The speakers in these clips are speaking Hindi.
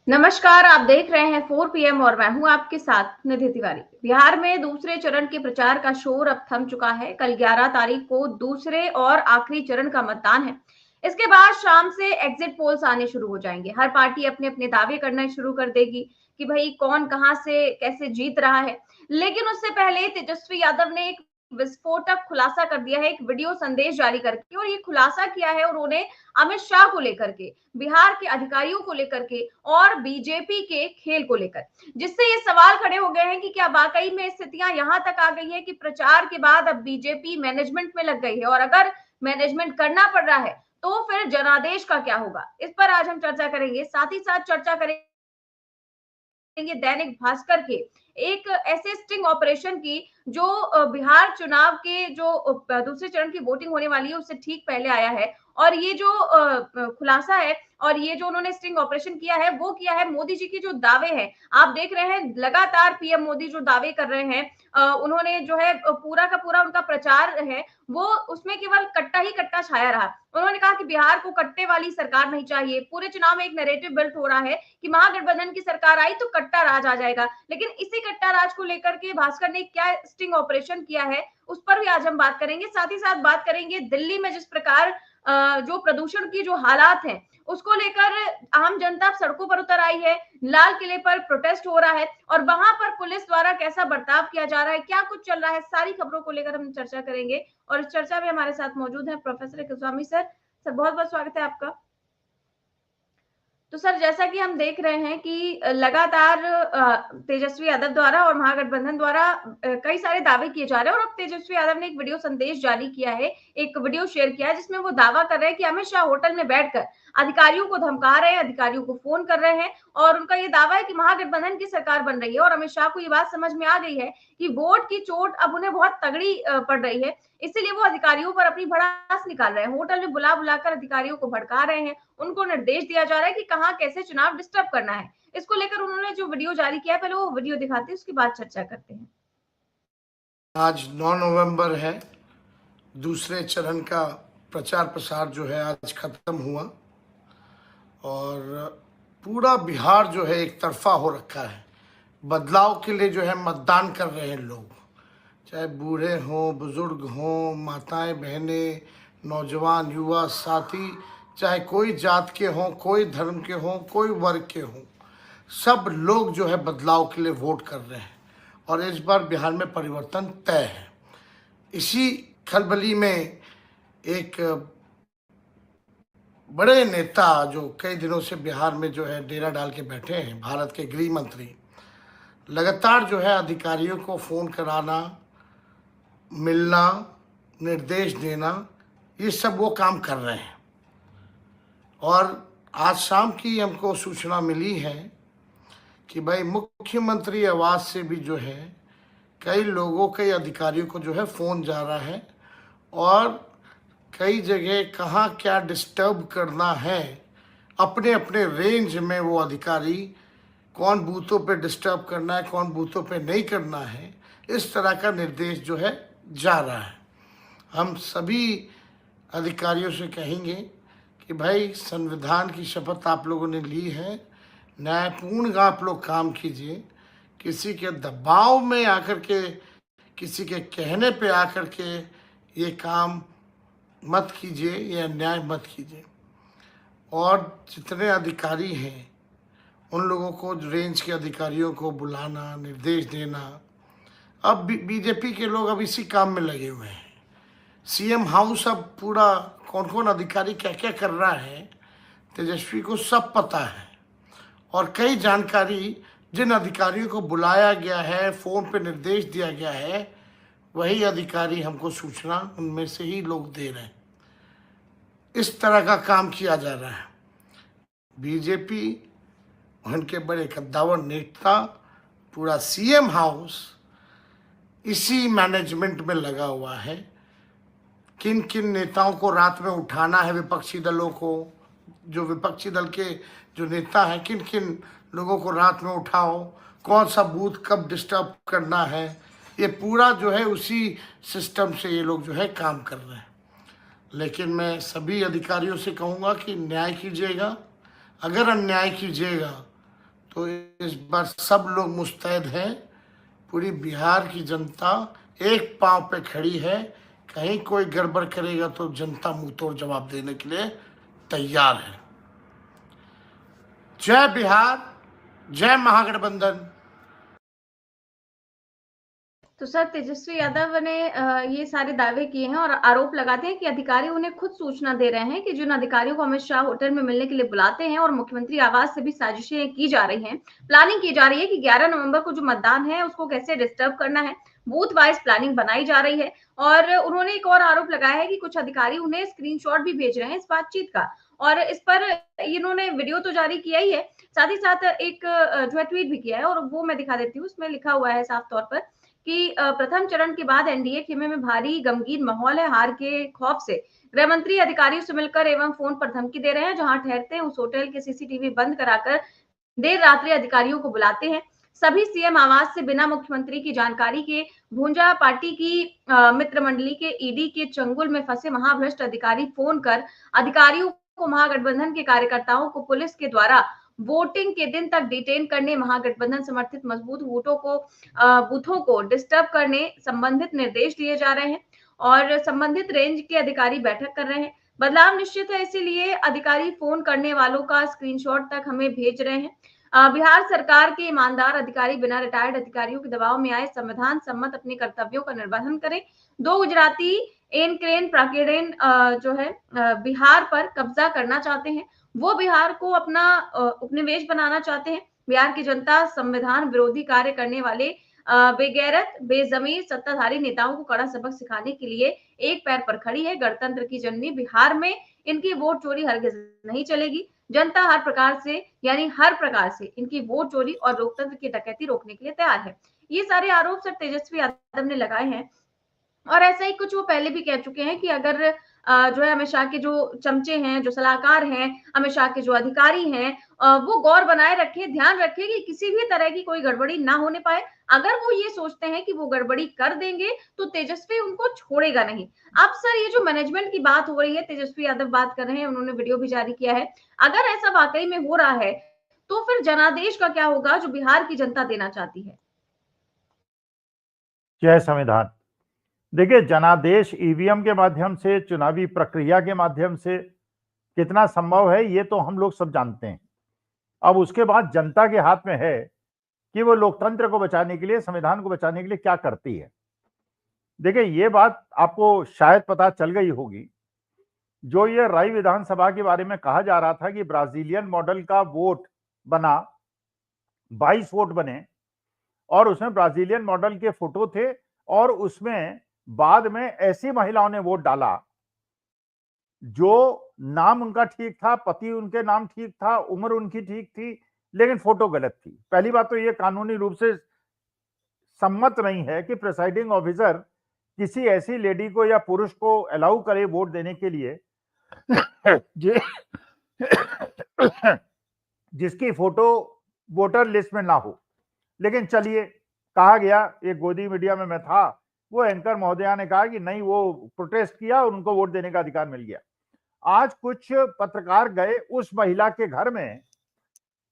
नमस्कार, आप देख रहे हैं 4 पीएम और मैं हूं आपके साथ निधि तिवारी। बिहार में दूसरे चरण के प्रचार का शोर अब थम चुका है। कल 11 तारीख को दूसरे और आखिरी चरण का मतदान है। इसके बाद शाम से एग्जिट पोल्स आने शुरू हो जाएंगे। हर पार्टी अपने अपने दावे करना शुरू कर देगी कि भाई कौन कहां से कैसे जीत रहा है। लेकिन उससे पहले तेजस्वी यादव ने एक विस्फोटक खुलासा कर दिया है, एक वीडियो संदेश जारी करके, और ये खुलासा किया है उन्होंने अमित शाह को लेकर के, बिहार के अधिकारियों को लेकर के और बीजेपी के खेल को लेकर, जिससे ये सवाल खड़े हो गए हैं कि क्या वाकई में स्थितियां यहां तक आ गई है कि प्रचार के बाद अब बीजेपी मैनेजमेंट में लग गई है, और अगर मैनेजमेंट करना पड़ रहा है तो फिर जनादेश का क्या होगा। इस पर आज हम चर्चा करेंगे। साथ ही साथ चर्चा करेंगे दैनिक भास्कर के एक ऐसे स्टिंग ऑपरेशन की जो बिहार चुनाव के जो दूसरे चरण की वोटिंग होने वाली है उससे ठीक पहले आया है। और ये जो खुलासा है और ये जो उन्होंने स्टिंग ऑपरेशन किया है वो किया है मोदी जी के जो दावे हैं। आप देख रहे हैं लगातार पीएम मोदी जो दावे कर रहे हैं, उन्होंने जो है पूरा का पूरा उनका प्रचार है वो उसमें केवल कट्टा ही कट्टा छाया रहा। उन्होंने कहा कि बिहार को कट्टे वाली सरकार नहीं चाहिए। पूरे चुनाव में एक नैरेटिव बिल्ट हो रहा है कि महागठबंधन की सरकार आई तो कट्टा राज आ जाएगा। लेकिन इसी कट्टा राज को लेकर के भास्कर ने क्या स्टिंग ऑपरेशन किया है उस पर भी आज हम बात करेंगे। साथ ही साथ बात करेंगे दिल्ली में जिस प्रकार जो प्रदूषण की जो हालात हैं उसको लेकर आम जनता सड़कों पर उतर आई है। लाल किले पर प्रोटेस्ट हो रहा है और वहां पर पुलिस द्वारा कैसा बर्ताव किया जा रहा है, क्या कुछ चल रहा है, सारी खबरों को लेकर हम चर्चा करेंगे। और इस चर्चा में हमारे साथ मौजूद है प्रोफेसर गोस्वामी सर। सर बहुत बहुत स्वागत है आपका। तो सर जैसा कि हम देख रहे हैं कि लगातार तेजस्वी यादव द्वारा और महागठबंधन द्वारा कई सारे दावे किए जा रहे हैं, और अब तेजस्वी यादव ने एक वीडियो संदेश जारी किया है, एक वीडियो शेयर किया है जिसमें वो दावा कर रहे हैं कि अमित शाह होटल में बैठकर अधिकारियों को धमका रहे हैं, अधिकारियों को फोन कर रहे हैं, और उनका ये दावा है कि महागठबंधन की सरकार बन रही है। और अमित शाह को ये बात समझ में आ गई है कि वोट की चोट अब उन्हें बहुत तगड़ी पड़ रही है, इसीलिए वो अधिकारियों पर अपनी भड़ास निकाल रहे हैं। होटल में बुला बुलाकर अधिकारियों को भड़का रहे हैं, उनको निर्देश दिया जा रहा है कि कहाँ कैसे चुनाव डिस्टर्ब करना है। इसको लेकर उन्होंने जो वीडियो जारी किया है, पहले वो वीडियो दिखाते हैं, उसके बाद चर्चा करते हैं। आज 9 नवंबर है। दूसरे चरण का प्रचार प्रसार जो है आज खत्म हुआ और पूरा बिहार जो है एक तरफा हो रखा है। बदलाव के लिए जो है मतदान कर रहे हैं लोग, चाहे बूढ़े हों, बुजुर्ग हों, माताएं बहनें, नौजवान युवा साथी, चाहे कोई जात के हों, कोई धर्म के हों, कोई वर्ग के हों, सब लोग जो है बदलाव के लिए वोट कर रहे हैं और इस बार बिहार में परिवर्तन तय है। इसी खलबली में एक बड़े नेता जो कई दिनों से बिहार में जो है डेरा डाल के बैठे हैं, भारत के गृह मंत्री, लगातार जो है अधिकारियों को फ़ोन कराना, मिलना, निर्देश देना, ये सब वो काम कर रहे हैं। और आज शाम की हमको सूचना मिली है कि भाई मुख्यमंत्री आवास से भी जो है कई लोगों, कई अधिकारियों को जो है फ़ोन जा रहा है और कई जगह कहाँ क्या डिस्टर्ब करना है, अपने अपने रेंज में वो अधिकारी कौन बूथों पे डिस्टर्ब करना है, कौन बूथों पे नहीं करना है, इस तरह का निर्देश जो है जा रहा है। हम सभी अधिकारियों से कहेंगे कि भाई संविधान की शपथ आप लोगों ने ली है, न्यायपूर्ण आप लोग काम कीजिए, किसी के दबाव में आकर के, किसी के कहने पे आकर के ये काम मत कीजिए, ये अन्याय मत कीजिए। और जितने अधिकारी हैं उन लोगों को, रेंज के अधिकारियों को बुलाना, निर्देश देना। अब बीजेपी के लोग अब इसी काम में लगे हुए हैं। सीएम हाउस अब पूरा कौन कौन अधिकारी क्या क्या कर रहा है तेजस्वी को सब पता है, और कई जानकारी जिन अधिकारियों को बुलाया गया है, फ़ोन पे निर्देश दिया गया है, वही अधिकारी हमको सूचना उनमें से ही लोग दे रहे हैं। इस तरह का काम किया जा रहा है। बीजेपी, उनके बड़े कद्दावर नेता, पूरा सीएम हाउस इसी मैनेजमेंट में लगा हुआ है। किन किन नेताओं को रात में उठाना है, विपक्षी दलों को, जो विपक्षी दल के जो नेता हैं, किन किन लोगों को रात में उठाओ, कौन सा बूथ कब डिस्टर्ब करना है, ये पूरा जो है उसी सिस्टम से ये लोग जो है काम कर रहे हैं। लेकिन मैं सभी अधिकारियों से कहूँगा कि न्याय कीजिएगा। अगर अन्याय कीजिएगा तो इस बार सब लोग मुस्तैद हैं। पूरी बिहार की जनता एक पांव पे खड़ी है। कहीं कोई गड़बड़ करेगा तो जनता मुंह तोड़ जवाब देने के लिए तैयार है। जय बिहार, जय महागठबंधन। तो सर, तेजस्वी यादव ने ये सारे दावे किए हैं और आरोप लगाते हैं कि अधिकारी उन्हें खुद सूचना दे रहे हैं कि जिन अधिकारियों को अमित शाह होटल में मिलने के लिए बुलाते हैं और मुख्यमंत्री आवास से भी साजिशें की जा रही हैं, प्लानिंग की जा रही है कि 11 नवंबर को जो मतदान है उसको कैसे डिस्टर्ब करना है, बूथ वाइज प्लानिंग बनाई जा रही है। और उन्होंने एक और आरोप लगाया है कि कुछ अधिकारी उन्हें स्क्रीनशॉट भी भेज रहे हैं इस बातचीत का, और इस पर इन्होंने वीडियो तो जारी किया ही है, साथ ही साथ एक जो है ट्वीट भी किया है, और वो मैं दिखा देती हूँ। उसमें लिखा हुआ है साफ तौर पर कि प्रथम चरण के बाद एनडीए खेमे में भारी गमगीन माहौल है। हार के खौफ से गृह मंत्री अधिकारियों से मिलकर एवं फोन पर धमकी दे रहे हैं। जहां ठहरते हैं उस होटल के सीसीटीवी बंद कराकर देर रात्रि अधिकारियों को बुलाते हैं। सभी सीएम आवास से बिना मुख्यमंत्री की जानकारी के भूंजा पार्टी की मित्र मंडली के ईडी के चंगुल में फंसे महाभ्रष्ट अधिकारी फोन कर अधिकारियों को महागठबंधन के कार्यकर्ताओं को पुलिस के द्वारा वोटिंग के दिन तक डिटेन करने, महागठबंधन समर्थित मजबूत बूथों को डिस्टर्ब करने संबंधित निर्देश दिए जा रहे हैं और संबंधित रेंज के अधिकारी बैठक कर रहे हैं। बदलाव निश्चित है, इसीलिए अधिकारी फोन करने वालों का स्क्रीनशॉट तक हमें भेज रहे हैं। बिहार सरकार के ईमानदार अधिकारी बिना रिटायर्ड अधिकारियों के दबाव में आए संविधान सम्मत अपने कर्तव्यों का निर्वहन करें। 2 गुजराती एनक्रेन प्राकेडेन जो है बिहार पर कब्जा करना चाहते हैं। वो बिहार को अपना उपनिवेश बनाना चाहते हैं। बिहार की जनता संविधान विरोधी कार्य करने वाले बेगैरत बेजमीर सत्ताधारी नेताओं को कड़ा सबक सिखाने के लिए एक पैर पर खड़ी है। गणतंत्र की जननी बिहार में इनकी वोट चोरी हरगिज नहीं चलेगी। जनता हर प्रकार से, यानी हर प्रकार से इनकी वोट चोरी और लोकतंत्र की डकैती रोकने के लिए तैयार है। ये सारे आरोप सर तेजस्वी यादव ने लगाए हैं, और ऐसा ही कुछ वो पहले भी कह चुके हैं कि अगर जो है अमित शाह के जो चमचे हैं, जो सलाहकार हैं, अमित शाह के जो अधिकारी हैं, वो गौर बनाए रखें, ध्यान रखें कि किसी भी तरह की कोई गड़बड़ी ना होने पाए। अगर वो ये सोचते हैं कि वो गड़बड़ी कर देंगे तो तेजस्वी उनको छोड़ेगा नहीं। अब सर ये जो मैनेजमेंट की बात हो रही है, तेजस्वी यादव बात कर रहे हैं, उन्होंने वीडियो भी जारी किया है। अगर ऐसा वाकई में हो रहा है तो फिर जनादेश का क्या होगा जो बिहार की जनता देना चाहती है? जय संविधान। देखिए, जनादेश ईवीएम के माध्यम से, चुनावी प्रक्रिया के माध्यम से कितना संभव है ये तो हम लोग सब जानते हैं। अब उसके बाद जनता के हाथ में है कि वो लोकतंत्र को बचाने के लिए, संविधान को बचाने के लिए क्या करती है। देखिए, ये बात आपको शायद पता चल गई होगी, जो ये राय विधानसभा के बारे में कहा जा रहा था कि ब्राजीलियन मॉडल का वोट बना, 22 वोट बने और उसमें ब्राजीलियन मॉडल के फोटो थे, और उसमें बाद में ऐसी महिलाओं ने वोट डाला जो नाम उनका ठीक था, पति उनके नाम ठीक था, उम्र उनकी ठीक थी, लेकिन फोटो गलत थी। पहली बात तो ये कानूनी रूप से सम्मत नहीं है कि प्रिसाइडिंग ऑफिसर किसी ऐसी लेडी को या पुरुष को अलाउ करे वोट देने के लिए जिसकी फोटो वोटर लिस्ट में ना हो। लेकिन चलिए, कहा गया, एक गोदी मीडिया में मैं था, वो एंकर महोदया ने कहा कि नहीं, वो प्रोटेस्ट किया और उनको वोट देने का अधिकार मिल गया। आज कुछ पत्रकार गए उस महिला के घर में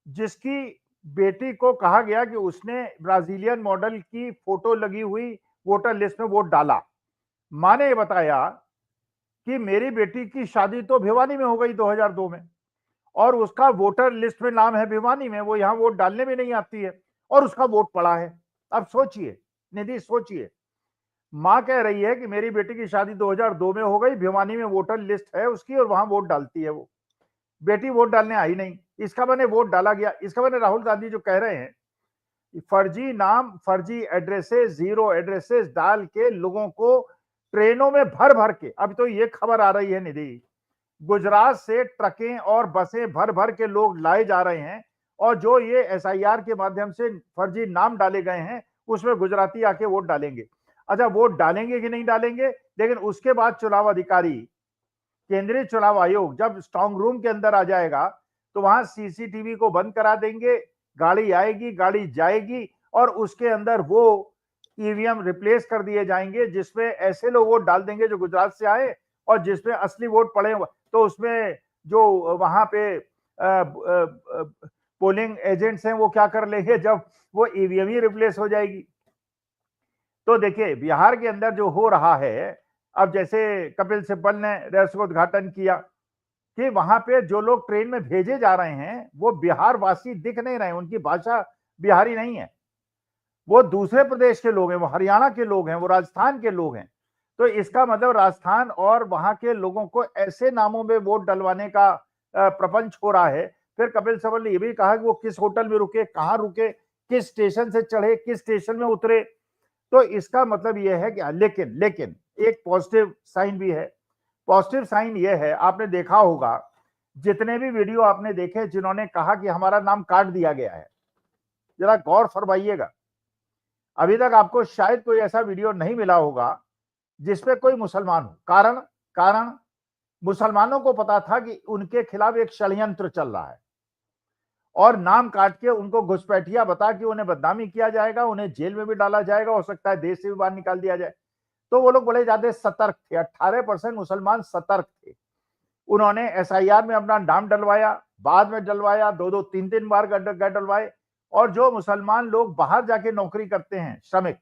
जिसकी बेटी को कहा गया कि उसने ब्राजीलियन मॉडल की फोटो लगी हुई वोटर लिस्ट में वोट डाला। मां ने बताया कि मेरी बेटी की शादी तो भिवानी में हो गई 2002 में, और उसका वोटर लिस्ट में नाम है भिवानी में, वो यहां वोट डालने में नहीं आती है और उसका वोट पड़ा है। अब सोचिए निधि, सोचिए, मां कह रही है कि मेरी बेटी की शादी 2002 में हो गई, भिवानी में वोटर लिस्ट है उसकी और वहां वोट डालती है वो। बेटी वोट डालने आई नहीं, इसका मैंने वोट डाला गया। इसका मैंने राहुल गांधी जो कह रहे हैं फर्जी नाम, फर्जी एड्रेसेस, जीरो एड्रेसेस डाल के लोगों को ट्रेनों में भर भर के, अब तो ये खबर आ रही है निधि, गुजरात से ट्रकें और बसें भर भर के लोग लाए जा रहे हैं, और जो ये एसआईआर के माध्यम से फर्जी नाम डाले गए हैं उसमें गुजराती आके वोट डालेंगे। अच्छा, वोट डालेंगे कि नहीं डालेंगे, लेकिन उसके बाद चुनाव अधिकारी, केंद्रीय चुनाव आयोग जब स्ट्रांग रूम के अंदर आ जाएगा तो वहां सीसीटीवी को बंद करा देंगे, गाड़ी आएगी, गाड़ी जाएगी, और उसके अंदर वो ईवीएम रिप्लेस कर दिए जाएंगे जिसमें ऐसे लोग वोट डाल देंगे जो गुजरात से आए, और जिसमें असली वोट पड़े तो उसमें जो वहां पे पोलिंग एजेंट्स हैं वो क्या कर लेंगे जब वो ईवीएम ही रिप्लेस हो जाएगी। तो देखिए बिहार के अंदर जो हो रहा है, अब जैसे कपिल सिब्बल ने रहस्योद्घाटन किया कि वहां पे जो लोग ट्रेन में भेजे जा रहे हैं वो बिहार वासी दिख नहीं रहे, उनकी भाषा बिहारी नहीं है, वो दूसरे प्रदेश के लोग हैं, वो हरियाणा के लोग हैं, वो राजस्थान के लोग हैं। तो इसका मतलब राजस्थान और वहां के लोगों को ऐसे नामों में वोट डलवाने का प्रपंच हो रहा है। फिर कपिल सिब्बल ने यह भी कहा कि वो किस होटल में रुके, कहां रुके, किस स्टेशन से चढ़े, किस स्टेशन में उतरे। तो इसका मतलब यह है कि लेकिन एक पॉजिटिव साइन भी है। पॉजिटिव साइन यह है, आपने देखा होगा जितने भी वीडियो आपने देखे जिन्होंने कहा कि हमारा नाम काट दिया गया है, जरा गौर फरमाइएगा, अभी तक आपको शायद कोई ऐसा वीडियो नहीं मिला होगा जिसपे कोई मुसलमान हो। कारण मुसलमानों को पता था कि उनके खिलाफ एक षड्यंत्र चल रहा है और नाम काट के उनको घुसपैठिया बता के उन्हें बदनामी किया जाएगा, उन्हें जेल में भी डाला जाएगा, हो सकता है देश से भी बाहर निकाल दिया जाए। तो वो लोग बड़े ज्यादा सतर्क थे। 18% मुसलमान सतर्क थे। उन्होंने एसआईआर में अपना नाम डलवाया, बाद में डलवाया, 2-2, 3-3 बार डलवाए। और जो मुसलमान लोग बाहर जाके नौकरी करते हैं, श्रमिक,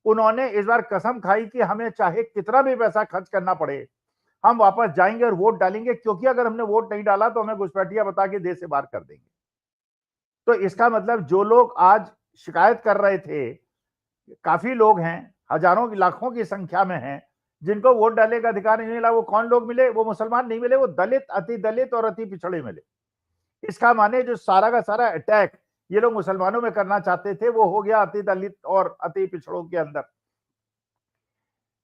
उन्होंने इस बार कसम खाई कि हमें चाहे कितना भी पैसा खर्च करना पड़े, हम वापस जाएंगे और वोट डालेंगे, क्योंकि अगर हमने वोट नहीं डाला तो हमें घुसपैठिया बता के देश से बाहर कर देंगे। तो इसका मतलब जो लोग आज शिकायत कर रहे थे, काफी लोग हैं, हजारों की लाखों की संख्या में हैं, जिनको वोट डालने का अधिकार नहीं मिला। वो कौन लोग मिले? वो मुसलमान नहीं मिले, वो दलित, अति दलित और अति पिछड़े मिले। इसका माने जो सारा का सारा अटैक ये लोग मुसलमानों में करना चाहते थे वो हो गया अति दलित और अति पिछड़ों के अंदर।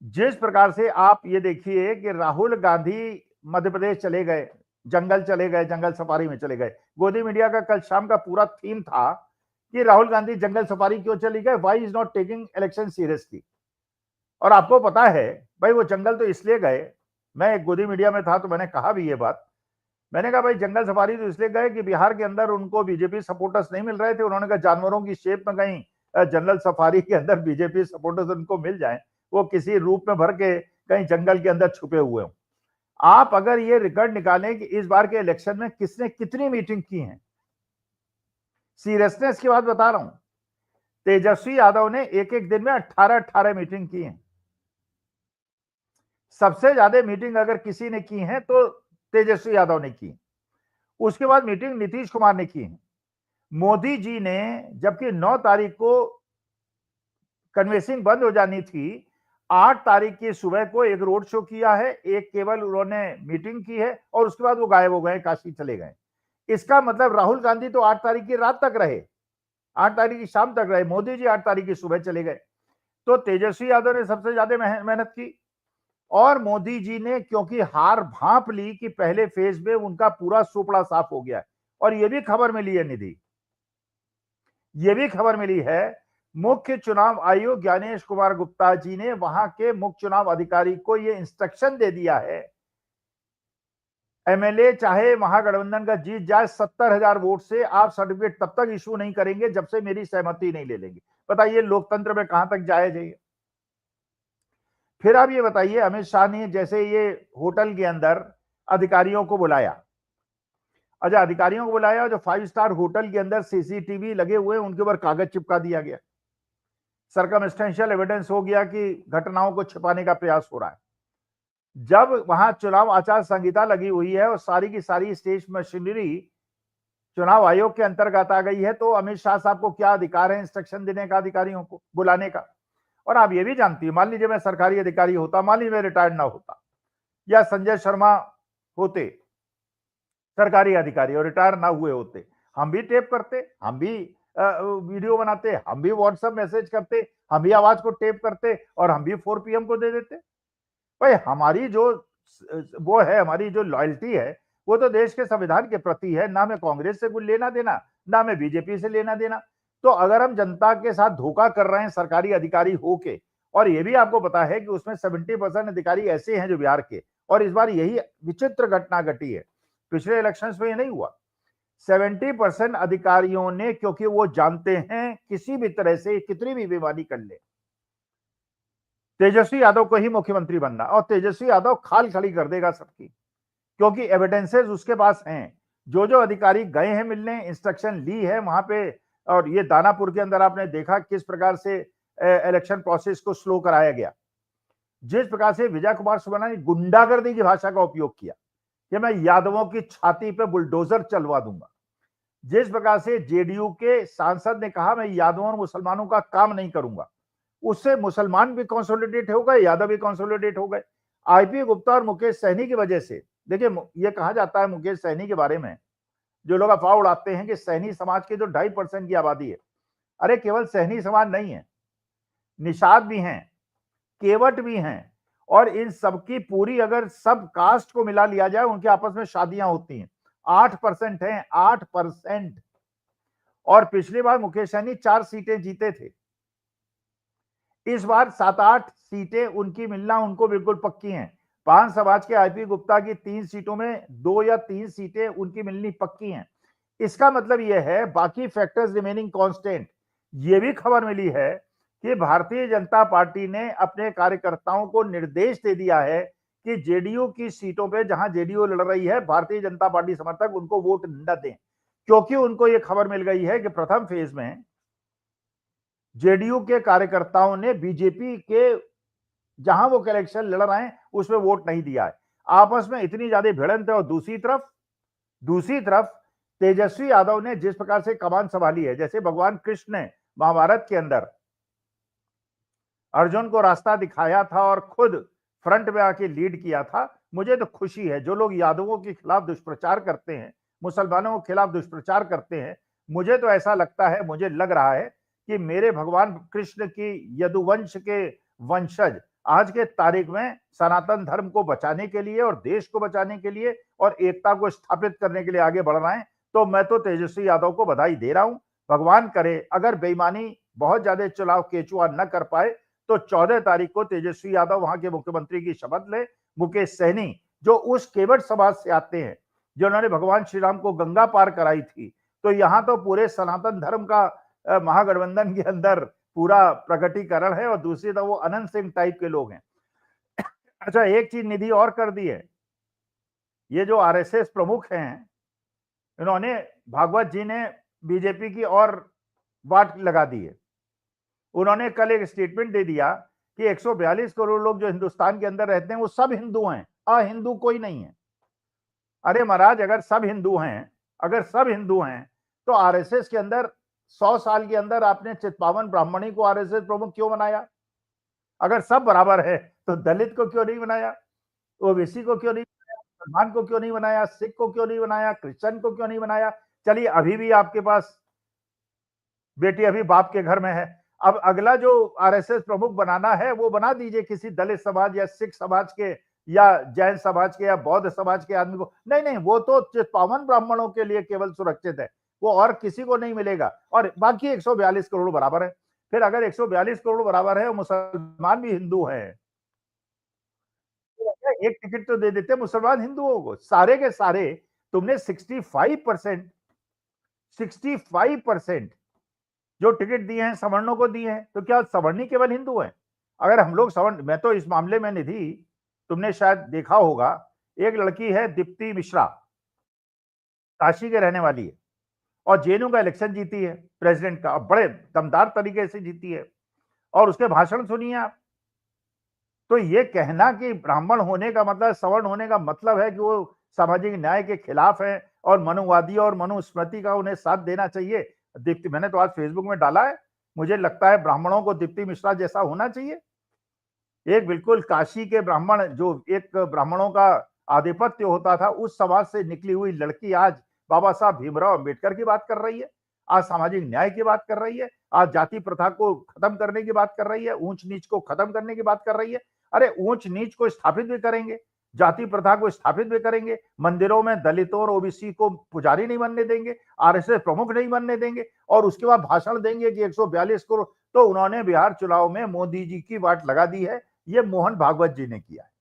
जिस प्रकार से आप ये देखिए कि राहुल गांधी मध्य प्रदेश चले गए, जंगल चले गए, जंगल सफारी में चले गए। गोदी मीडिया का कल शाम का पूरा थीम था कि राहुल गांधी जंगल सफारी क्यों चली गए, why is not taking election seriously. और आपको पता है भाई वो जंगल तो इसलिए गए, मैं एक गोदी मीडिया में था तो मैंने कहा भी ये बात, मैंने कहा भाई जंगल सफारी तो इसलिए गए कि बिहार के अंदर उनको बीजेपी सपोर्टर्स नहीं मिल रहे थे। उन्होंने कहा जानवरों की शेप में कहीं जंगल सफारी के अंदर बीजेपी सपोर्टर्स उनको मिल जाए, वो किसी रूप में भर के कहीं जंगल के अंदर छुपे हुए हों। आप अगर ये रिकॉर्ड निकालें कि इस बार के इलेक्शन में किसने कितनी मीटिंग की है, सीरियसनेस की बात बता रहा हूं, तेजस्वी यादव ने एक एक दिन में 18 मीटिंग की है। सबसे ज्यादा मीटिंग अगर किसी ने की है तो तेजस्वी यादव ने की। उसके बाद मीटिंग नीतीश कुमार ने की है। मोदी जी ने, जबकि 9 तारीख को कन्वेंसिंग बंद हो जानी थी, 8 तारीख की सुबह को एक रोड शो किया है, एक केवल उन्होंने मीटिंग की है और उसके बाद वो गायब हो गए, काशी चले गए। इसका मतलब राहुल गांधी तो 8 तारीख की रात तक रहे, 8 तारीख की शाम तक रहे, मोदी जी 8 तारीख की सुबह चले गए। तो तेजस्वी यादव ने सबसे ज्यादा मेहनत की और मोदी जी ने क्योंकि हार भांप ली कि पहले फेज में उनका पूरा सुपड़ा साफ हो गया है। और यह भी खबर मिली है निधि, यह भी खबर मिली है, मुख्य चुनाव आयुक्त ज्ञानेश कुमार गुप्ता जी ने वहां के मुख्य चुनाव अधिकारी को यह इंस्ट्रक्शन दे दिया है, एमएलए चाहे महागठबंधन का जीत जाए 70,000 वोट से, आप सर्टिफिकेट तब तक इशू नहीं करेंगे जब से मेरी सहमति नहीं ले लेंगे। बताइए लोकतंत्र में कहां तक जायज है। फिर आप ये बताइए, अमित शाह ने जैसे ये होटल के अंदर अधिकारियों को बुलाया, अच्छा अधिकारियों को बुलाया, जो 5 स्टार होटल के अंदर सीसीटीवी लगे हुए उनके ऊपर कागज चिपका दिया गया, सर्कमस्टेंशियल एविडेंस हो गया कि घटनाओं को छिपाने का प्रयास हो रहा है। जब वहां चुनाव आचार संहिता लगी हुई है और सारी की सारी स्टेट मशीनरी चुनाव आयोग के अंतर्गत आ गई है, तो अमित शाह साहब को क्या अधिकार है इंस्ट्रक्शन देने का, अधिकारियों को बुलाने का। और आप ये भी जानती है, मान लीजिए मैं सरकारी अधिकारी होता, मान लीजिए मैं रिटायर्ड ना होता या संजय शर्मा होते सरकारी अधिकारी और रिटायर ना हुए होते, हम भी टेप करते, हम भी वीडियो बनाते, हम भी व्हाट्सएप मैसेज करते, हम भी आवाज को टेप करते और हम भी 4 PM को दे देते। भाई हमारी जो वो है, हमारी जो लॉयल्टी है वो तो देश के संविधान के प्रति है, ना मैं कांग्रेस से कुछ लेना देना, ना मैं बीजेपी से लेना देना। तो अगर हम जनता के साथ धोखा कर रहे हैं सरकारी अधिकारी होके, और ये भी आपको पता है कि उसमें 70% अधिकारी ऐसे हैं जो बिहार के, और इस बार यही विचित्र घटना घटी है, पिछले इलेक्शंस में ये नहीं हुआ। 70% अधिकारियों ने, क्योंकि वो जानते हैं किसी भी तरह से कितनी भी बेईमानी कर ले तेजस्वी यादव को ही मुख्यमंत्री बनना, और तेजस्वी यादव खाल खड़ी कर देगा सबकी, क्योंकि एविडेंसेस उसके पास हैं। जो अधिकारी गए हैं मिलने, इंस्ट्रक्शन ली है वहां पे, और ये दानापुर के अंदर आपने देखा किस प्रकार से इलेक्शन प्रोसेस को स्लो कराया गया, जिस प्रकार से विजय कुमार सुमना ने गुंडागर्दी की भाषा का उपयोग किया कि मैं यादवों की छाती पे बुलडोजर चलवा दूंगा, जिस प्रकार से जेडीयू के सांसद ने कहा मैं यादवों और मुसलमानों का काम नहीं करूंगा, उससे मुसलमान भी कंसोलिडेट हो गए, यादव भी कंसोलिडेट हो गए। आईपी गुप्ता और मुकेश सहनी की वजह से, देखिए ये कहा जाता है मुकेश सहनी के बारे में, जो लोग अफवाह उड़ाते हैं कि सहनी समाज की जो 2.5% की आबादी है, अरे केवल सहनी समाज नहीं है, निषाद भी हैं, केवट भी हैं, और इन सबकी पूरी अगर सब कास्ट को मिला लिया जाए उनके आपस में शादियां होती हैं, 8% है, 8%। और पिछली बार मुकेश सहनी 4 सीटें जीते थे, इस बार 7-8 सीटें उनकी मिलना उनको बिल्कुल पक्की हैं। 5 समाज के आईपी गुप्ता की 3 सीटों में 2 या 3 सीटें उनकी मिलनी पक्की हैं। इसका मतलब यह है बाकी फैक्टर्स रिमेनिंग कांस्टेंट। यह भी खबर मिली है कि भारतीय जनता पार्टी ने अपने कार्यकर्ताओं को निर्देश दे दिया है कि जेडीयू की सीटों पे जहां जेडीयू लड़ रही है भारतीय जनता पार्टी समर्थक उनको वोट न दें, क्योंकि उनको यह खबर मिल गई है कि प्रथम फेज में जेडीयू के कार्यकर्ताओं ने बीजेपी के जहां वो इलेक्शन लड़ रहे हैं उसमें वोट नहीं दिया है। आपस में इतनी ज्यादा भिड़ंत है। और दूसरी तरफ तेजस्वी यादव ने जिस प्रकार से कमान संभाली है, जैसे भगवान कृष्ण ने महाभारत के अंदर अर्जुन को रास्ता दिखाया था और खुद फ्रंट में आके लीड किया था, मुझे तो खुशी है। जो लोग यादवों के खिलाफ दुष्प्रचार करते हैं, मुसलमानों के खिलाफ दुष्प्रचार करते हैं, मुझे तो ऐसा लगता है, मुझे लग रहा है कि मेरे भगवान कृष्ण की यदुवंश के वंशज आज के तारीख में सनातन धर्म को बचाने के लिए और देश को बचाने के लिए और एकता को स्थापित करने के लिए आगे बढ़ रहे हैं। तो मैं तो तेजस्वी यादव को बधाई दे रहा हूं। भगवान करे अगर बेईमानी बहुत ज्यादा चुनाव केचुआ न कर पाए तो 14 तारीख को तेजस्वी यादव वहां के मुख्यमंत्री की शपथ ले। मुकेश सहनी जो उस केवट समाज से आते हैं, जिन्होंने भगवान श्री राम को गंगा पार कराई थी, तो यहां तो पूरे सनातन धर्म का महागठबंधन के अंदर पूरा प्रकटीकरण है। और दूसरी तरफ वो अनंत सिंह टाइप के लोग हैं। अच्छा, एक चीज निधि और कर दी है, ये जो आरएसएस प्रमुख हैं, इन्होंने भागवत जी ने बीजेपी की और वाट लगा दी है। उन्होंने कल एक स्टेटमेंट दे दिया कि 142 करोड़ लोग जो हिंदुस्तान के अंदर रहते हैं वो सब हिंदू हैं, अहिंदू कोई नहीं है। अरे महाराज, अगर सब हिंदू हैं तो आरएसएस के अंदर 100 साल के अंदर आपने चित्पावन ब्राह्मणी को आरएसएस प्रमुख क्यों बनाया? अगर सब बराबर है तो दलित को क्यों नहीं बनाया, ओबीसी को क्यों नहीं बनाया, मुसलमान को क्यों नहीं बनाया, सिख को क्यों नहीं बनाया, क्रिश्चियन को क्यों नहीं बनाया? चलिए, अभी भी आपके पास बेटी अभी बाप के घर में है, अब अगला जो आरएसएस प्रमुख बनाना है वो बना दीजिए किसी दलित समाज या सिख समाज के या जैन समाज के या बौद्ध समाज के आदमी को। नहीं, वो तो चित्पावन ब्राह्मणों के लिए केवल सुरक्षित है, वो और किसी को नहीं मिलेगा। और बाकी 142 करोड़ बराबर है। फिर अगर 142 करोड़ बराबर है और मुसलमान भी हिंदू हैं, तो एक टिकट तो दे देते मुसलमान हिंदुओं को। सारे के सारे तुमने 65% जो टिकट दिए हैं सवर्णों को दिए हैं, तो क्या सवर्णी केवल हिंदू हैं? अगर हम लोग सवर्ण, मैं तो इस मामले में निधि, तुमने शायद देखा होगा, एक लड़की है दीप्ति मिश्रा, काशी के रहने वाली है और जेएनयू का इलेक्शन जीती है प्रेसिडेंट का, बड़े दमदार तरीके से जीती है। और उसके भाषण सुनिए आप। तो ये कहना कि ब्राह्मण होने का मतलब, सवर्ण होने का मतलब है कि वो सामाजिक न्याय के खिलाफ है और मनुवादी और मनुस्मृति का उन्हें साथ देना चाहिए। दीप्ति, मैंने तो आज फेसबुक में डाला है, मुझे लगता है ब्राह्मणों को दीप्ति मिश्रा जैसा होना चाहिए। एक बिल्कुल काशी के ब्राह्मण, जो एक ब्राह्मणों का आधिपत्य होता था, उस समाज से निकली हुई लड़की आज बाबा साहब भीमराव अंबेडकर की बात कर रही है, आज सामाजिक न्याय की बात कर रही है, आज जाति प्रथा को खत्म करने की बात कर रही है, ऊंच नीच को खत्म करने की बात कर रही है। अरे ऊंच नीच को स्थापित भी करेंगे, जाति प्रथा को स्थापित भी करेंगे, मंदिरों में दलितों और ओबीसी को पुजारी नहीं बनने देंगे, आरएसएस प्रमुख नहीं बनने देंगे, और उसके बाद भाषण देंगे कि 142 करोड़। तो उन्होंने बिहार चुनाव में मोदी जी की वाट लगा दी है, ये मोहन भागवत जी ने किया है।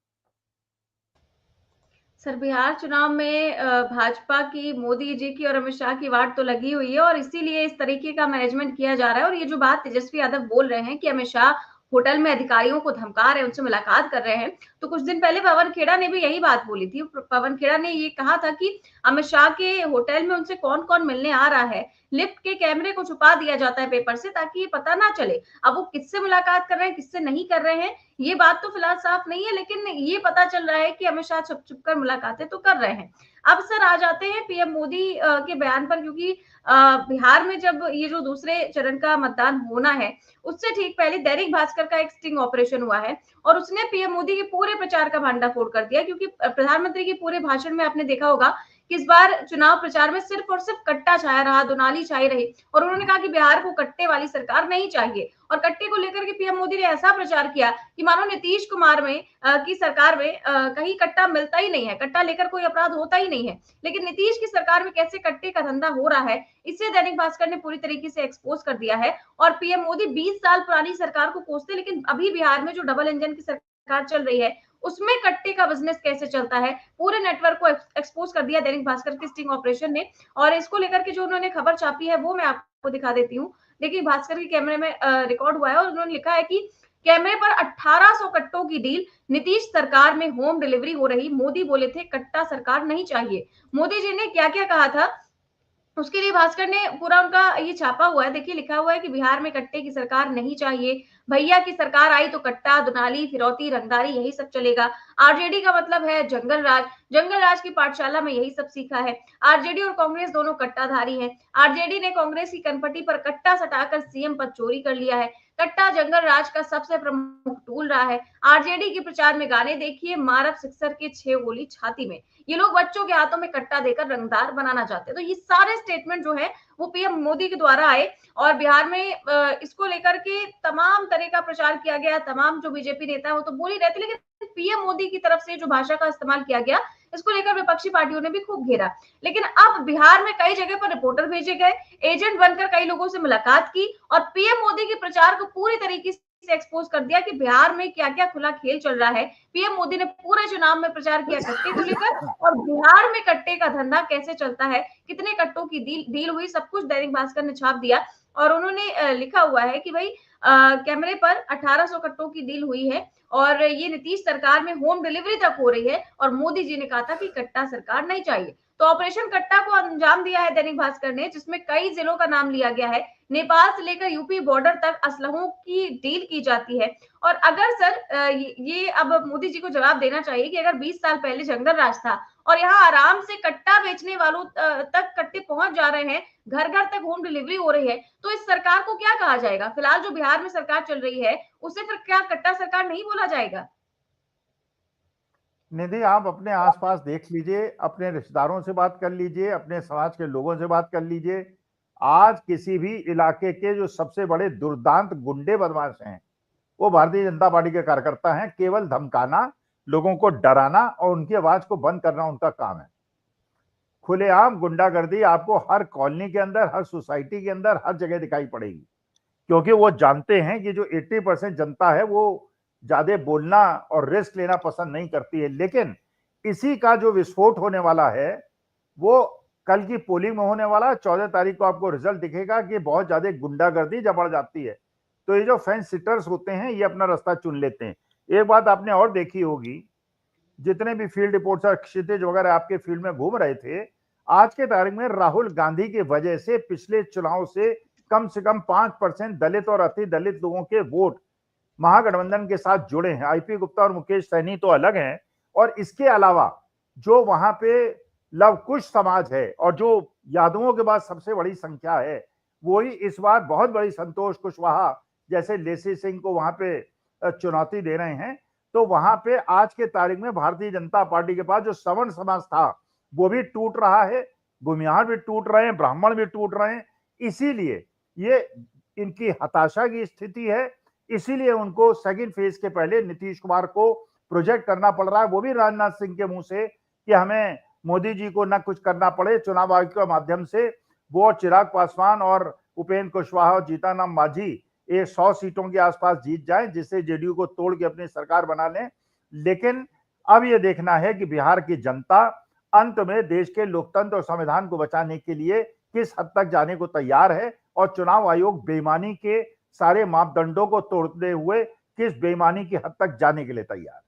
सर, बिहार चुनाव में भाजपा की, मोदी जी की और अमित शाह की वाट तो लगी हुई है और इसीलिए इस तरीके का मैनेजमेंट किया जा रहा है। और ये जो बात तेजस्वी यादव बोल रहे हैं कि अमित शाह होटल में अधिकारियों को धमका रहे हैं, उनसे मुलाकात कर रहे हैं। तो कुछ दिन पहले पवन खेड़ा ने भी यही बात बोली थी। पवन खेड़ा ने ये कहा था कि अमित शाह के होटल में उनसे कौन-कौन मिलने आ रहा है, लिफ्ट के कैमरे को छुपा दिया जाता है पेपर से ताकि ये पता ना चले। अब वो किससे मुलाकात कर रहे हैं, किससे नहीं कर रहे हैं, ये बात तो फिलहाल साफ नहीं है, लेकिन ये पता चल रहा है कि अमित शाह छुप-छुप कर मुलाकातें तो कर रहे हैं। अब सर आ जाते हैं पीएम मोदी के बयान पर, क्योंकि बिहार में जब ये जो दूसरे चरण का मतदान होना है, उससे ठीक पहले दैनिक भास्कर का एक स्टिंग ऑपरेशन हुआ है और उसने पीएम मोदी के पूरे प्रचार का भांडाफोड़ कर दिया, क्योंकि प्रधानमंत्री के पूरे भाषण में आपने देखा होगा कि इस बार चुनाव प्रचार में सिर्फ और सिर्फ कट्टा छाया रहा, दुनाली छाई रही और उन्होंने कहा कि बिहार को कट्टे वाली सरकार नहीं चाहिए। और कट्टे को लेकर के पीएम मोदी ने ऐसा प्रचार किया कि मानो नीतीश कुमार में की सरकार में कहीं कट्टा मिलता ही नहीं है, कट्टा लेकर कोई अपराध होता ही नहीं है। लेकिन नीतीश की सरकार में कैसे कट्टे का धंधा हो रहा है, इसे दैनिक भास्कर ने पूरी तरीके से एक्सपोज कर दिया है। और पीएम मोदी 20 साल पुरानी सरकार को कोसते, लेकिन अभी बिहार में जो डबल इंजन की सरकार चल रही है उसमें कट्टे का बिजनेस कैसे चलता है, पूरे नेटवर्क को एक्सपोज कर दिया दैनिक भास्कर के स्टिंग ऑपरेशन ने। और इसको लेकर के जो उन्होंने खबर छापी है वो मैं आपको दिखा देती हूँ। देखिए भास्कर के कैमरे में रिकॉर्ड हुआ है और उन्होंने लिखा है कि कैमरे पर 1800 कट्टों की डील, नीतीश सरकार में होम डिलीवरी हो रही, मोदी बोले थे कट्टा सरकार नहीं चाहिए। मोदी जी ने क्या क्या कहा था उसके लिए भास्कर ने पूरा उनका ये छापा हुआ है। देखिए लिखा हुआ है कि बिहार में कट्टे की सरकार नहीं चाहिए, भैया की सरकार आई तो कट्टा, दुनाली, फिरौती, रंगदारी यही सब चलेगा। आरजेडी का मतलब है जंगल राज, जंगल राज की पाठशाला में यही सब सीखा है। आरजेडी और कांग्रेस दोनों कट्टाधारी हैं। आरजेडी ने कांग्रेस की कनपटी पर कट्टा सटाकर सीएम पद चोरी कर लिया है। कट्टा जंगल राज का सबसे प्रमुख टूल रहा है। आरजेडी के प्रचार में गाने देखिए, मारब सिक्सर के 6 गोली छाती में। ये लोग बच्चों के हाथों में कट्टा देकर रंगदार बनाना चाहते हैं। तो ये सारे स्टेटमेंट जो है वो पीएम मोदी के द्वारा आए और बिहार में इसको लेकर के तमाम तरह का प्रचार किया गया। तमाम जो बीजेपी नेता है वो तो बोल ही रहे थे, लेकिन पीएम मोदी की तरफ से जो भाषा का इस्तेमाल किया गया इसको लेकर विपक्षी पार्टियों ने भी खूब घेरा। लेकिन अब बिहार में कई जगह पर रिपोर्टर भेजे गए, एजेंट बनकर कई लोगों से मुलाकात की और पीएम मोदी के प्रचार को पूरी तरीके से एक्सपोज कर दिया कि बिहार में क्या क्या खुला खेल चल रहा है। पीएम मोदी ने पूरे चुनाव में प्रचार किया कट्टे को लेकर और बिहार में कट्टे का धंधा कैसे चलता है, कितने कट्टों की डील हुई, सब कुछ दैनिक भास्कर ने छाप दिया। और उन्होंने लिखा हुआ है कि भाई कैमरे पर 1800 कट्टों की डील हुई है और ये नीतीश सरकार में होम डिलीवरी तक हो रही है और मोदी जी ने कहा था कि कट्टा सरकार नहीं चाहिए। तो ऑपरेशन कट्टा को अंजाम दिया है दैनिक भास्कर ने, जिसमें कई जिलों का नाम लिया गया है। नेपाल से लेकर यूपी बॉर्डर तक असलहों की डील की जाती है। और अगर सर ये अब मोदी जी को जवाब देना चाहिए कि अगर 20 साल पहले जंगल राज था और यहाँ आराम से कट्टा बेचने वालों तक कट्टे पहुंच जा रहे हैं, घर घर तक होम डिलीवरी हो रही है, तो इस सरकार को क्या कहा जाएगा? फिलहाल जो बिहार में सरकार चल रही है उसे फिर क्या कट्टा सरकार नहीं बोला जाएगा? निधि, आप अपने आसपास देख लीजिए, अपने रिश्तेदारों से बात कर लीजिए, अपने समाज के लोगों से बात कर लीजिए। आज किसी भी इलाके के जो सबसे बड़े दुर्दांत गुंडे बदमाश हैं वो भारतीय जनता पार्टी के कार्यकर्ता हैं। केवल धमकाना, लोगों को डराना और उनकी आवाज को बंद करना उनका काम है। खुलेआम गुंडागर्दी आपको हर कॉलोनी के अंदर, हर सोसाइटी के अंदर, हर जगह दिखाई पड़ेगी, क्योंकि वो जानते हैं कि जो 80% जनता है वो ज्यादा बोलना और रिस्क लेना पसंद नहीं करती है। लेकिन इसी का जो विस्फोट होने वाला है वो कल की पोलिंग में होने वाला है। 14 तारीख को आपको रिजल्ट दिखेगा कि बहुत ज्यादा गुंडागर्दी जब बढ़ जाती है तो ये जो फेंस सिटर्स होते हैं ये अपना रास्ता चुन लेते हैं। एक बात आपने और देखी होगी, जितने भी फील्ड रिपोर्टर क्षितिज वगैरह आपके फील्ड में घूम रहे थे, आज के तारीख में राहुल गांधी की वजह से पिछले चुनाव से कम 5% दलित और अति दलित लोगों के वोट महागठबंधन के साथ जुड़े हैं। आईपी गुप्ता और मुकेश सहनी तो अलग हैं, और इसके अलावा जो वहां पे लव कुश समाज है और जो यादवों के बाद सबसे बड़ी संख्या है, वही इस बार बहुत बड़ी संतोष कुशवाहा जैसे लेसी सिंह को वहां पे चुनौती दे रहे हैं। तो वहां पे आज के तारीख में भारतीय जनता पार्टी के पास जो सवर्ण समाज था वो भी टूट रहा है, भूमिहार भी टूट रहे हैं, ब्राह्मण भी टूट रहे हैं। इसीलिए ये इनकी हताशा की स्थिति है, इसीलिए उनको सेकंड फेज के पहले नीतीश कुमार को प्रोजेक्ट करना पड़ रहा है, वो भी राजनाथ सिंह के मुंह से, कि हमें मोदी जी को न कुछ करना पड़े, चुनाव आयोग के माध्यम से वो चिराग पासवान और उपेंद्र कुशवाहा और जीतनराम मांझी 100 सीटों के आसपास जीत जाएं, जिससे जेडीयू को तोड़ के अपनी सरकार बना लें। लेकिन अब ये देखना है कि बिहार की जनता अंत में देश के लोकतंत्र और संविधान को बचाने के लिए किस हद तक जाने को तैयार है, और चुनाव आयोग बेईमानी के सारे मापदंडों को तोड़ते हुए किस बेईमानी की हद तक जाने के लिए तैयार है।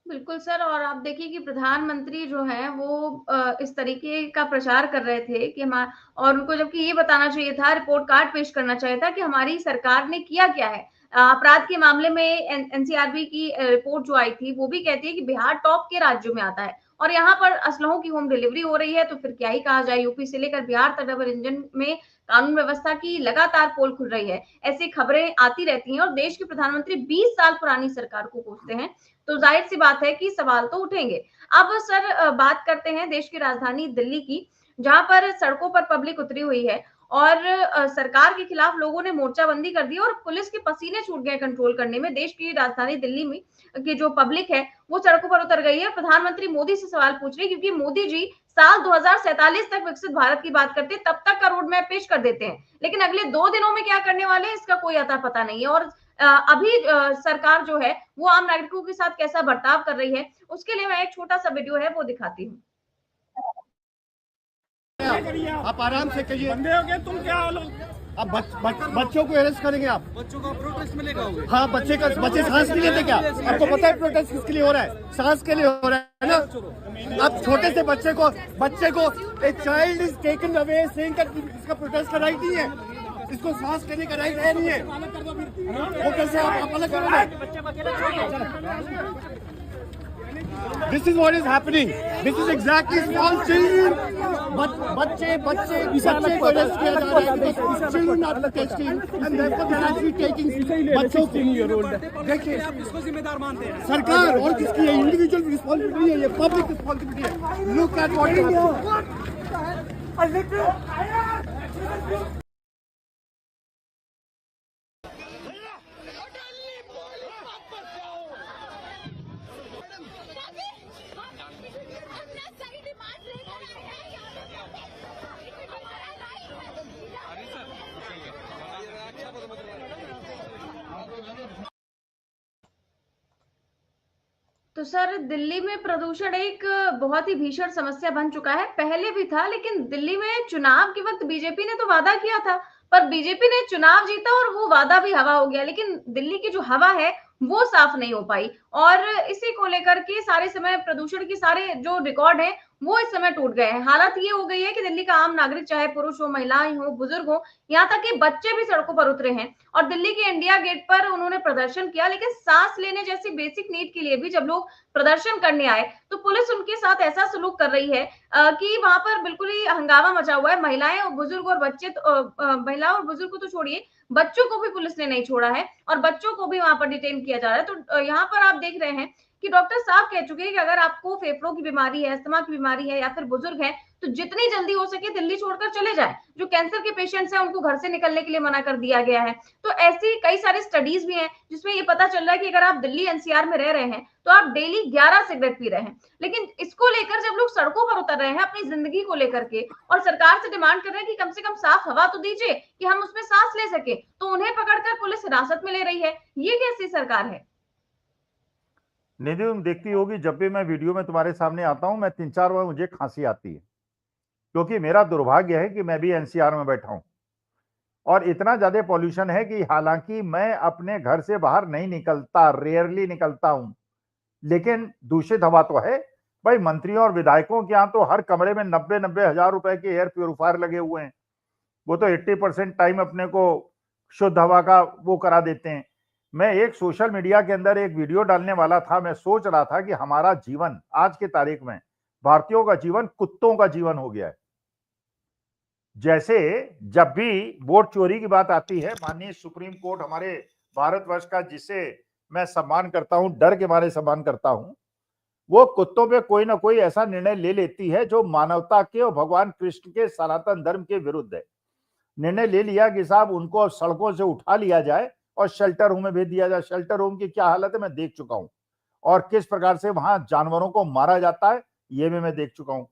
बिल्कुल सर, और आप देखिए कि प्रधानमंत्री जो हैं वो इस तरीके का प्रचार कर रहे थे कि और उनको जबकि ये बताना चाहिए था, रिपोर्ट कार्ड पेश करना चाहिए था कि हमारी सरकार ने किया क्या है। अपराध के मामले में एनसीआरबी की रिपोर्ट जो आई थी वो भी कहती है कि बिहार टॉप के राज्यों में आता है और यहाँ पर असलहों की होम डिलीवरी हो रही है, तो फिर क्या ही कहा जाए। यूपी से लेकर बिहार तक डबल इंजन में कानून व्यवस्था की लगातार पोल खुल रही है। ऐसी खबरें आती रहती हैं और देश के प्रधानमंत्री 20 साल पुरानी सरकार को कोसते हैं, तो जाहिर सी बात है कि सवाल तो उठेंगे। अब सर बात करते हैं देश की राजधानी दिल्ली की, जहां पर सड़कों पर पब्लिक उतरी हुई है और सरकार के खिलाफ लोगों ने मोर्चाबंदी कर दी और पुलिस के पसीने छूट गए कंट्रोल करने में। देश की राजधानी दिल्ली में की जो पब्लिक है वो सड़कों पर उतर गई है। प्रधानमंत्री मोदी से सवाल पूछ रही है क्योंकि मोदी जी साल 2047 तक विकसित भारत की बात करते हैं, तब तक का रोड मैप पेश कर देते हैं, लेकिन अगले 2 दिनों में क्या करने वाले हैं इसका कोई अता पता नहीं है। और अभी सरकार जो है वो आम नागरिकों के साथ कैसा बर्ताव कर रही है, उसके लिए मैं एक छोटा सा वीडियो है वो दिखाती हूँ। आप आराम से कहिए। बंदे हो गए तुम, क्या अब बच्चों को अरेस्ट करेंगे आप? बच्चों का प्रोटेस्ट में लेकर आओगे? हाँ, बच्चे सांस नहीं लेते क्या? आपको पता है प्रोटेस्ट किसके लिए हो रहा है? सांस के लिए हो रहा है ना। आप छोटे से बच्चे को a child is taken away saying that इसका प्रोटेस्ट का राइट नहीं है, इसको सांस लेने का राइट है नहीं है, वो कैसे आप अलग करोगे? This is what is happening. This is exactly small children. बच्चे को अरेस्ट किया जा रहा है because children are protesting and therefore they are actually taking बच्चों को। देखिए, आप इसको जिम्मेदार मानते हैं? सरकार और किसकी है? इंडिविजुअल रिस्पॉन्सिबिलिटी है, ये पब्लिक रिस्पॉन्सिबिलिटी है। Look at what is happening. तो सर दिल्ली में प्रदूषण एक बहुत ही भीषण समस्या बन चुका है, पहले भी था, लेकिन दिल्ली में चुनाव के वक्त बीजेपी ने तो वादा किया था, पर बीजेपी ने चुनाव जीता और वो वादा भी हवा हो गया, लेकिन दिल्ली की जो हवा है वो साफ नहीं हो पाई। और इसी को लेकर के सारे समय प्रदूषण के सारे जो रिकॉर्ड है वो इस समय टूट गए हैं। हालत ये हो गई है कि दिल्ली का आम नागरिक, चाहे पुरुष हो, महिलाएं हो, बुजुर्ग हो, यहाँ तक कि बच्चे भी सड़कों पर उतरे हैं। और दिल्ली के इंडिया गेट पर उन्होंने प्रदर्शन किया, लेकिन सांस लेने जैसी बेसिक नीड के लिए भी जब लोग प्रदर्शन करने आए तो पुलिस उनके साथ ऐसा सलूक कर रही है कि वहां पर बिल्कुल ही हंगामा मचा हुआ है। महिलाएं और बुजुर्ग और बच्चे महिला और बुजुर्ग को तो छोड़िए, बच्चों को भी पुलिस ने नहीं छोड़ा है और बच्चों को भी वहां पर डिटेन किया जा रहा है। तो यहाँ पर आप देख रहे हैं कि डॉक्टर साहब कह चुके हैं कि अगर आपको फेफड़ों की बीमारी है, अस्थमा की बीमारी है या फिर बुजुर्ग है तो जितनी जल्दी हो सके दिल्ली छोड़कर चले जाएं। जो कैंसर के पेशेंट्स हैं उनको घर से निकलने के लिए मना कर दिया गया है। तो ऐसी कई सारी स्टडीज भी हैं जिसमें ये पता चल रहा है कि अगर आप दिल्ली एनसीआर में रह रहे हैं तो आप डेली 11 सिगरेट पी रहे हैं। लेकिन इसको लेकर जब लोग सड़कों पर उतर रहे हैं अपनी जिंदगी को लेकर के और सरकार से डिमांड कर रहे हैं कि कम से कम साफ हवा तो दीजिए कि हम उसमें सांस ले सके, तो उन्हें पकड़कर पुलिस हिरासत में ले रही है। ये कैसी सरकार है? निधि, तुम देखती होगी जब भी मैं वीडियो में तुम्हारे सामने आता हूं मैं 3-4 बार मुझे खांसी आती है, क्योंकि मेरा दुर्भाग्य है कि मैं भी एनसीआर में बैठा हूं और इतना ज्यादा पॉल्यूशन है कि हालांकि मैं अपने घर से बाहर नहीं निकलता, रेयरली निकलता हूं, लेकिन दूषित हवा तो है भाई। मंत्रियों और विधायकों के यहां तो हर कमरे में 90-90 हजार रुपए के एयर प्योरीफायर लगे हुए हैं। वो तो 80% टाइम अपने को शुद्ध हवा का वो करा देते हैं। मैं एक सोशल मीडिया के अंदर एक वीडियो डालने वाला था, मैं सोच रहा था कि हमारा जीवन आज की तारीख में, भारतीयों का जीवन कुत्तों का जीवन हो गया है। जैसे जब भी वोट चोरी की बात आती है, माननीय सुप्रीम कोर्ट हमारे भारतवर्ष का, जिसे मैं सम्मान करता हूं, डर के मारे सम्मान करता हूं, वो कुत्तों पे कोई ना कोई ऐसा निर्णय ले लेती है जो मानवता के और भगवान कृष्ण के सनातन धर्म के विरुद्ध है। निर्णय ले लिया कि साहब उनको सड़कों से उठा लिया जाए और शेल्टर होम में भेज दिया जाए। शेल्टर होम की क्या हालत है मैं देख चुका हूं, और किस प्रकार से वहां जानवरों को मारा जाता है ये भी मैं देख चुका हूं।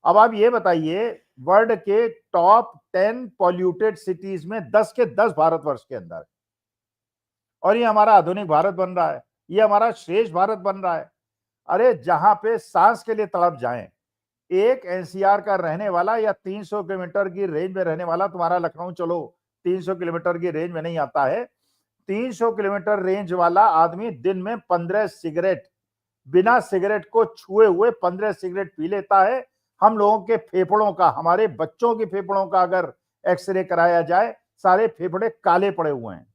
अब आप ये बताइए, वर्ल्ड के टॉप 10 पॉल्यूटेड सिटीज में 10 के 10 भारतवर्ष के अंदर, और ये हमारा आधुनिक भारत बन रहा है, ये हमारा श्रेष्ठ भारत बन रहा है। अरे जहां पे सांस के लिए तड़प जाएं, एक एनसीआर का रहने वाला या 300 किलोमीटर की रेंज में रहने वाला, तुम्हारा लखनऊ चलो 300 किलोमीटर की रेंज में नहीं आता है, 300 किलोमीटर रेंज वाला आदमी दिन में 15 सिगरेट, बिना सिगरेट को छुए हुए 15 सिगरेट पी लेता है। हम लोगों के फेफड़ों का, हमारे बच्चों के फेफड़ों का अगर एक्सरे कराया जाए, सारे फेफड़े काले पड़े हुए हैं।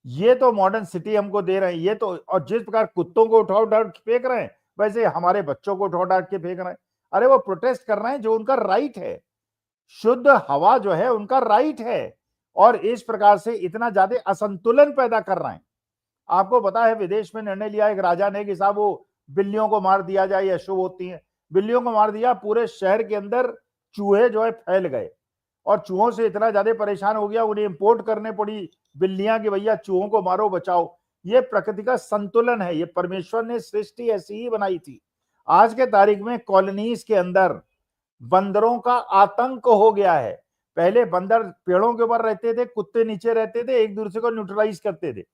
ये तो मॉडर्न सिटी हमको दे रहे हैं। ये तो, और जिस प्रकार कुत्तों को उठा उठा फेंक रहे हैं, वैसे हमारे बच्चों को उठा उठा के फेंक रहे हैं। अरे वो प्रोटेस्ट कर रहे हैं, जो उनका राइट है। शुद्ध हवा जो है उनका राइट है, और इस प्रकार से इतना ज्यादा असंतुलन पैदा कर रहे हैं। आपको पता है विदेश में निर्णय लिया एक राजा ने कि साहब वो बिल्लियों को मार दिया जाए, ये अशुभ होती हैं। बिल्लियों को मार दिया, पूरे शहर के अंदर चूहे जो है फैल गए, और चूहों से इतना ज्यादा परेशान हो गया, उन्हें इंपोर्ट करने पड़ी बिल्लियां कि भैया चूहों को मारो, बचाओ। ये प्रकृति का संतुलन है, ये परमेश्वर ने सृष्टि ऐसी ही बनाई थी। आज के तारीख में कॉलोनीज के अंदर बंदरों का आतंक हो गया है। पहले बंदर पेड़ों के ऊपर रहते थे, कुत्ते नीचे रहते थे, एक दूसरे को न्यूट्रलाइज करते थे।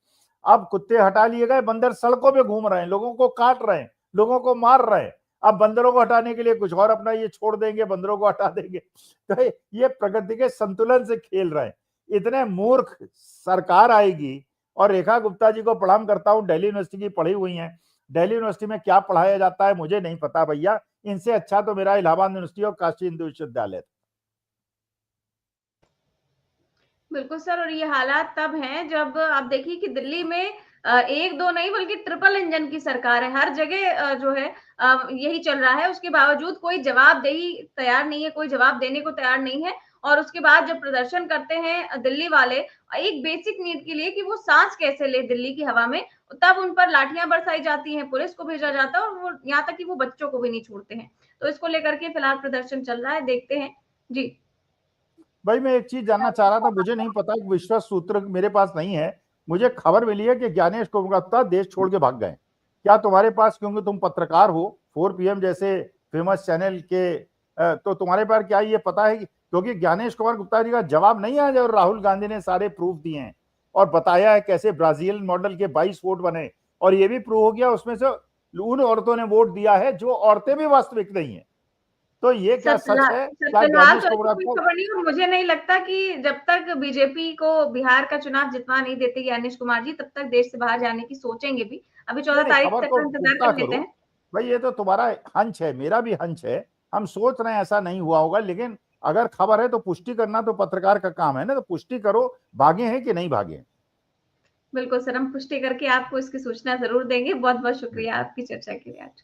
अब कुत्ते हटा लिए गए, बंदर सड़कों पे घूम रहे हैं, लोगों को काट रहे हैं, लोगों को मार रहे हैं। अब बंदरों को हटाने के लिए कुछ और अपना ये छोड़ देंगे, बंदरों को हटा देंगे। तो ये प्रकृति के संतुलन से खेल रहे हैं। इतने मूर्ख सरकार आएगी। और रेखा गुप्ता जी को प्रणाम करता हूं, दिल्ली यूनिवर्सिटी की पढ़ी हुई हैं। दिल्ली यूनिवर्सिटी में क्या पढ़ाया जाता है मुझे नहीं पता भैया, इनसे अच्छा तो मेरा इलाहाबाद यूनिवर्सिटी और काशी हिंदू विश्वविद्यालय। बिल्कुल सर, और ये हालात तब हैं जब आप देखिए कि दिल्ली में एक दो नहीं बल्कि ट्रिपल इंजन की सरकार है। हर जगह जो है यही चल रहा है। उसके बावजूद कोई जवाबदेही तैयार नहीं है, कोई जवाब देने को तैयार नहीं है। और उसके बाद जब प्रदर्शन करते हैं दिल्ली वाले एक बेसिक नीड के लिए कि वो सांस कैसे ले दिल्ली की हवा में, तब उन पर लाठियां बरसाई जाती हैं, पुलिस को भेजा जाता है, और वो यहाँ तक कि वो बच्चों को भी नहीं छोड़ते हैं। तो इसको लेकर के फिलहाल प्रदर्शन चल रहा है, देखते हैं। जी भाई मैं एक चीज जानना चाह रहा था, मुझे नहीं पता, विश्वास सूत्र मेरे पास नहीं है। मुझे खबर मिली है कि ज्ञानेश कुमार देश छोड़ के भाग गए। क्या तुम्हारे पास, क्योंकि तुम पत्रकार हो 4 PM जैसे फेमस चैनल के, तो तुम्हारे पास क्या ये पता है क्योंकि ज्ञानेश कुमार गुप्ता जी का जवाब नहीं आया जब राहुल गांधी ने सारे प्रूफ दिए हैं और बताया है कैसे ब्राजील मॉडल के 22 वोट बने, और ये भी प्रूव हो गया उसमें से उन औरतों ने वोट दिया है जो औरतें भी वास्तविक नहीं है। तो ये क्या सच है? क्या फिलहाल ज्ञानेश तो ऐसी कुमार कोई को, खबर नहीं, और मुझे नहीं लगता कि जब तक बीजेपी को बिहार का चुनाव जितवा नहीं देते ज्ञानेश कुमार जी, तब तक देश से बाहर जाने की सोचेंगे भी। अभी 14 नहीं तारीख खबर तक को का इंतजार पुख्ता कर लेते करो हैं। भाई। ये तो तुम्हारा हंच है, मेरा भी हंच है, हम सोच रहे हैं ऐसा नहीं हुआ होगा, लेकिन अगर खबर है तो पुष्टि करना तो पत्रकार का काम है ना। तो पुष्टि करो, भागे हैं कि नहीं भागे। बिल्कुल सर, हम पुष्टि करके आपको इसकी सूचना जरूर देंगे। बहुत बहुत शुक्रिया आपकी चर्चा के लिए आज।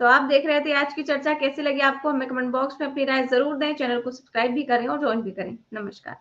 तो आप देख रहे थे आज की चर्चा, कैसी लगी आपको हमें कमेंट बॉक्स में अपनी राय जरूर दें। चैनल को सब्सक्राइब भी करें और ज्वाइन भी करें। नमस्कार।